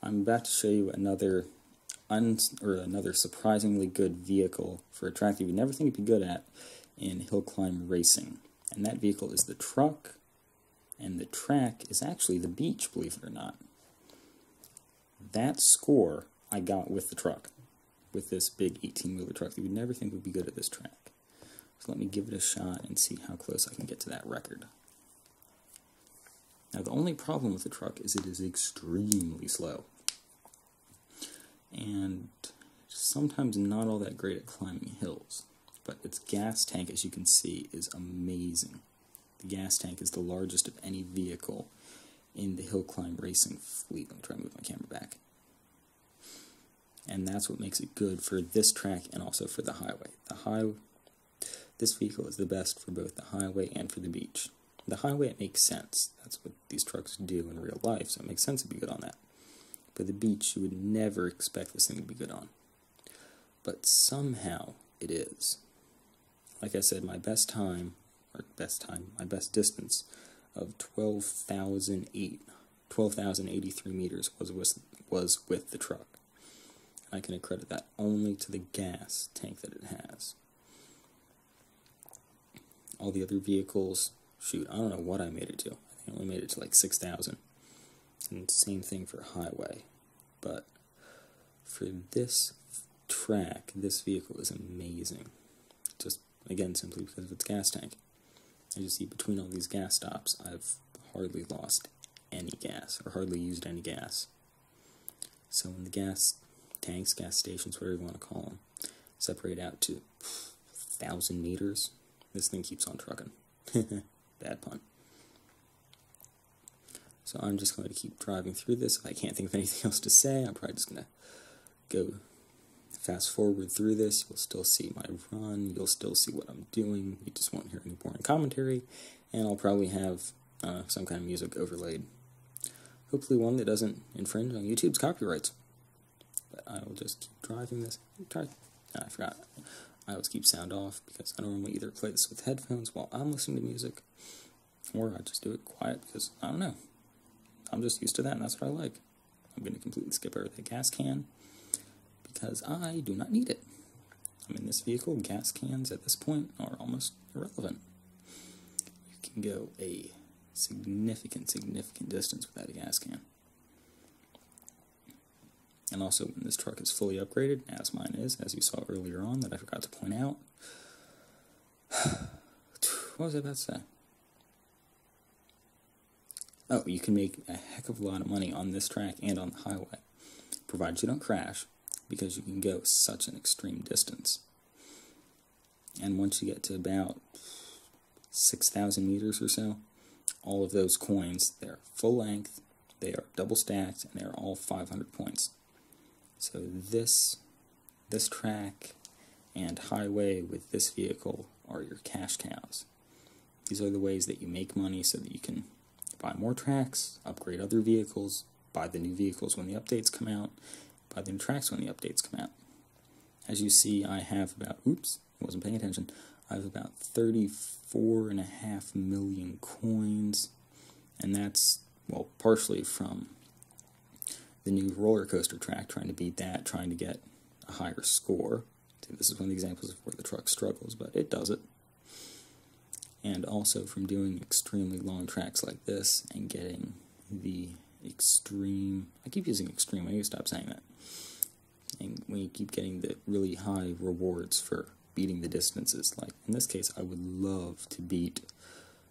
I'm about to show you another another surprisingly good vehicle for a track that you would never think you'd be good at in hill climb racing. And that vehicle is the truck, and the track is actually the beach, believe it or not. That score I got with the truck, with this big 18-wheeler truck that you would never think would be good at this track. So let me give it a shot and see how close I can get to that record. Now the only problem with the truck is it is extremely slow, and sometimes not all that great at climbing hills, but its gas tank, as you can see, is amazing. The gas tank is the largest of any vehicle in the hill climb racing fleet. Let me try to move my camera back. And that's what makes it good for this track and also for the highway. This vehicle is the best for both the highway and for the beach. The highway, it makes sense. That's what these trucks do in real life, so it makes sense to be good on that. But the beach, you would never expect this thing to be good on. But somehow it is. Like I said, my best distance of 12,083 meters was with the truck. I can accredit that only to the gas tank that it has. All the other vehicles, shoot, I don't know what I made it to. I think I only made it to like 6,000. And same thing for highway. But for this track, this vehicle is amazing. Just, again, simply because of its gas tank. As you see, between all these gas stops, I've hardly lost any gas, or hardly used any gas. So when the gas tanks, gas stations, whatever you want to call them, separate out to 1,000 meters, this thing keeps on trucking. Bad pun. So I'm just going to keep driving through this. If I can't think of anything else to say, I'm probably just going to go fast forward through this. You'll still see my run. You'll still see what I'm doing. You just won't hear any boring commentary. And I'll probably have some kind of music overlaid. Hopefully one that doesn't infringe on YouTube's copyrights. But I will just keep driving this. I forgot. I always keep sound off because I normally either play this with headphones while I'm listening to music, or I just do it quiet because, I don't know, I'm just used to that and that's what I like. I'm going to completely skip over the gas can because I do not need it. I mean, this vehicle, gas cans at this point are almost irrelevant. You can go a significant distance without a gas can. And also, when this truck is fully upgraded, as mine is, as you saw earlier on, that I forgot to point out. What was I about to say? Oh, you can make a heck of a lot of money on this track and on the highway, provided you don't crash, because you can go such an extreme distance. And once you get to about 6,000 meters or so, all of those coins, they're full length, they are double stacked, and they're all 500 points. So this track and highway with this vehicle are your cash cows. These are the ways that you make money so that you can buy more tracks, upgrade other vehicles, buy the new vehicles when the updates come out, buy the new tracks when the updates come out. As you see, I have about, oops, I wasn't paying attention, I have about 34.5 million coins, and that's, well, partially from the new roller coaster track, trying to beat that, trying to get a higher score. See, this is one of the examples of where the truck struggles, but it does it. And also from doing extremely long tracks like this and getting the extreme, I keep using extreme, I need to stop saying that. And when you keep getting the really high rewards for beating the distances, like in this case, I would love to beat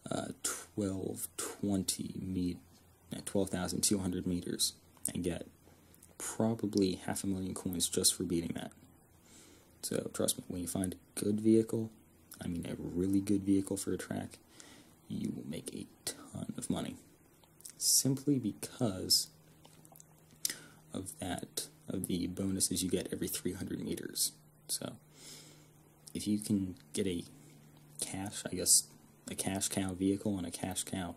12,200 meters and get probably 500,000 coins just for beating that. So trust me, when you find a good vehicle, I mean a really good vehicle for a track, you will make a ton of money. Simply because of the bonuses you get every 300 meters. So if you can get a cash cow vehicle on a cash cow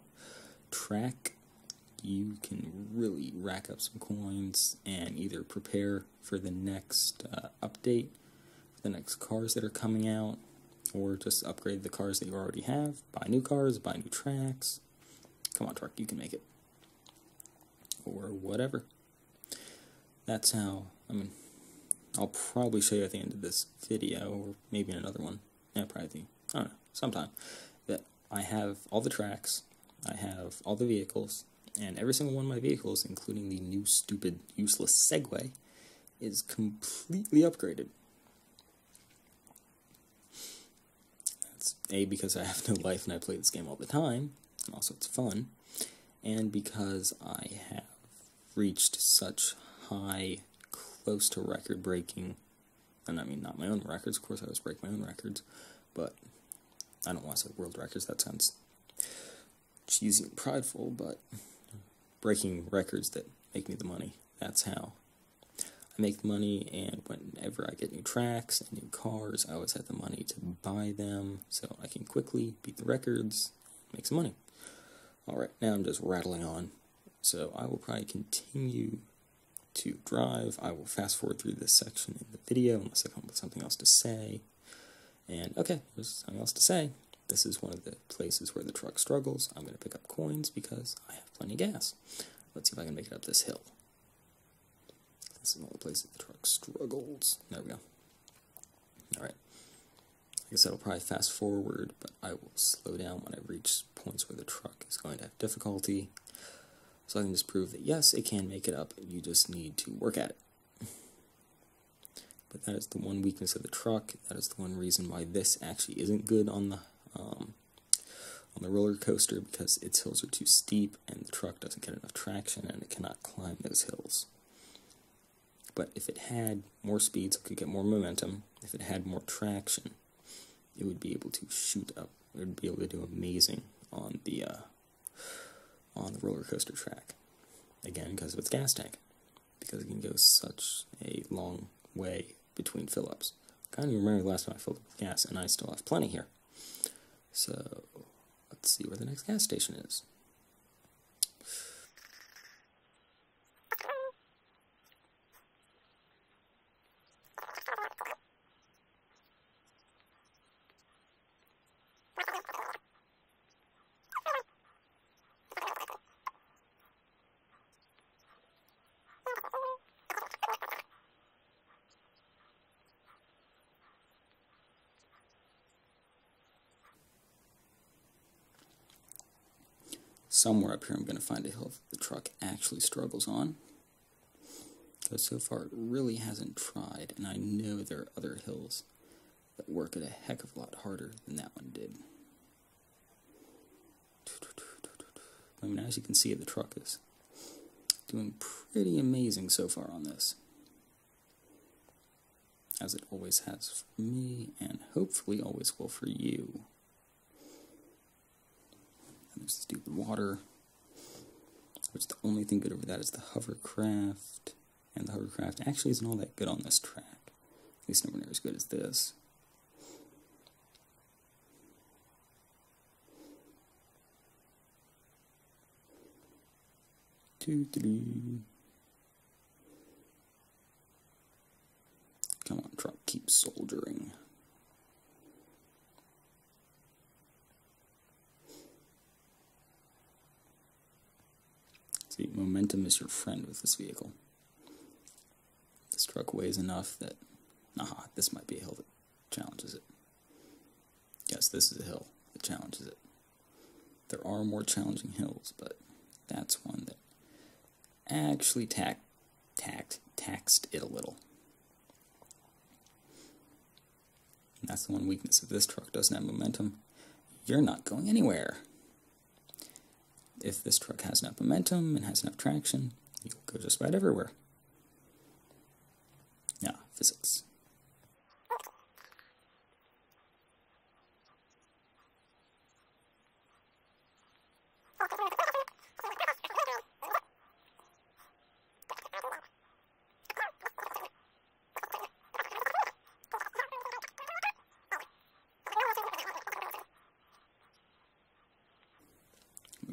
track, you can really rack up some coins and either prepare for the next update, for the next cars that are coming out, or just upgrade the cars that you already have, buy new cars, buy new tracks. Come on, truck, you can make it. Or whatever. that's how, I mean, I'll probably show you at the end of this video, or maybe in another one, yeah, probably, I don't know, sometime, that I have all the tracks, I have all the vehicles, and every single one of my vehicles, including the new stupid useless Segway, is completely upgraded. That's A, because I have no life and I play this game all the time, and also it's fun, and because I have reached such high, close to record-breaking, and I mean not my own records, of course I always break my own records, but I don't want to say world records, that sounds cheesy and prideful, but breaking records that make me the money, that's how I make the money. And whenever I get new tracks and new cars, I always have the money to buy them, so I can quickly beat the records, make some money. Alright, now I'm just rattling on, so I will probably continue to drive. I will fast forward through this section in the video unless I come up with something else to say. And okay, there's something else to say. This is one of the places where the truck struggles. I'm going to pick up coins because I have plenty of gas. Let's see if I can make it up this hill. This is one of the places the truck struggles. There we go. Alright. I guess I'll probably fast forward, but I will slow down when I reach points where the truck is going to have difficulty. So I can just prove that yes, it can make it up, you just need to work at it. But that is the one weakness of the truck. That is the one reason why this actually isn't good on the roller coaster, because its hills are too steep and the truck doesn't get enough traction and it cannot climb those hills. But if it had more speed, so it could get more momentum, if it had more traction, it would be able to shoot up. It would be able to do amazing on the roller coaster track. Again, because of its gas tank. Because it can go such a long way between fill-ups. I can't even remember the last time I filled up with gas, and I still have plenty here. So, let's see where the next gas station is. Somewhere up here I'm going to find a hill that the truck actually struggles on. Because so far it really hasn't tried, and I know there are other hills that work it a heck of a lot harder than that one did. I mean, as you can see, the truck is doing pretty amazing so far on this. As it always has for me, and hopefully always will for you. And there's the stupid water, which the only thing good over that is the hovercraft. And the hovercraft actually isn't all that good on this track. At least nowhere near as good as this. Come on, truck, keep soldiering. See, momentum is your friend with this vehicle. This truck weighs enough that, this might be a hill that challenges it. Yes, this is a hill that challenges it. There are more challenging hills, but that's one that actually taxed it a little. And that's the one weakness. If this truck doesn't have momentum, you're not going anywhere. If this truck has enough momentum and has enough traction, you'll go just about everywhere. Yeah, physics.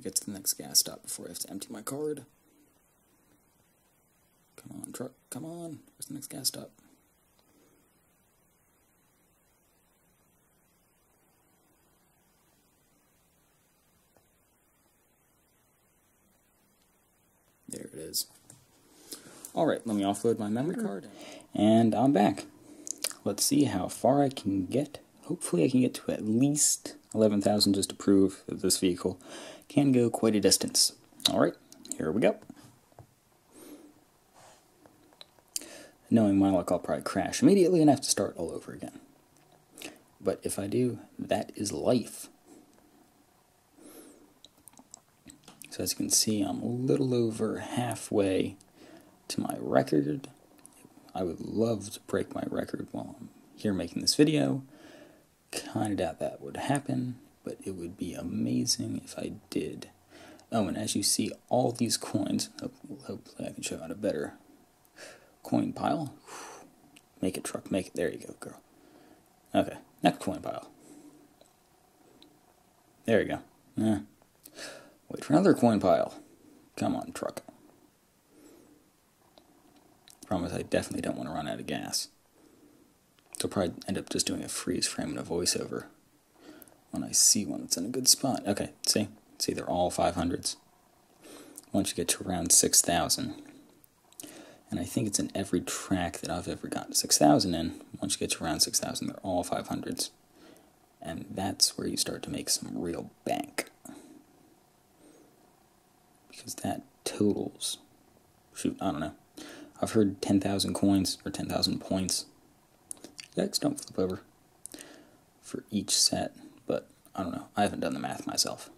Get to the next gas stop before I have to empty my card. Come on, truck, come on. Where's the next gas stop? There it is. Alright, let me offload my memory card. And I'm back. Let's see how far I can get. Hopefully I can get to at least 11,000 just to prove that this vehicle can go quite a distance. Alright, here we go. Knowing my luck, I'll probably crash immediately and have to start all over again. But if I do, that is life. So as you can see, I'm a little over halfway to my record. I would love to break my record while I'm here making this video. Kinda doubt that would happen, but it would be amazing if I did. Oh, and as you see, all these coins, hopefully I can show out a better coin pile. Make it, truck, make it. There you go, girl. Okay, next coin pile. There you go. Wait for another coin pile. Come on, truck. Problem is, I definitely don't want to run out of gas. So I'll probably end up just doing a freeze frame and a voiceover when I see one that's in a good spot. Okay, see? See, they're all 500s. Once you get to around 6,000, and I think it's in every track that I've ever gotten 6,000 in, once you get to around 6,000, they're all 500s. And that's where you start to make some real bank. Because that totals, shoot, I don't know. I've heard 10,000 coins or 10,000 points. Yikes, don't flip over. For each set, but I don't know. I haven't done the math myself.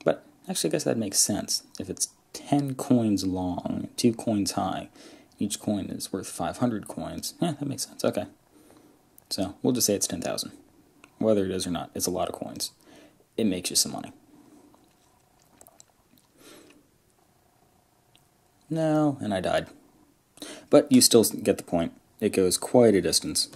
But actually, I guess that makes sense. If it's 10 coins long, 2 coins high, each coin is worth 500 coins. Yeah, that makes sense. Okay. So we'll just say it's 10,000. Whether it is or not, it's a lot of coins. It makes you some money. No, and I died. But you still get the point. It goes quite a distance.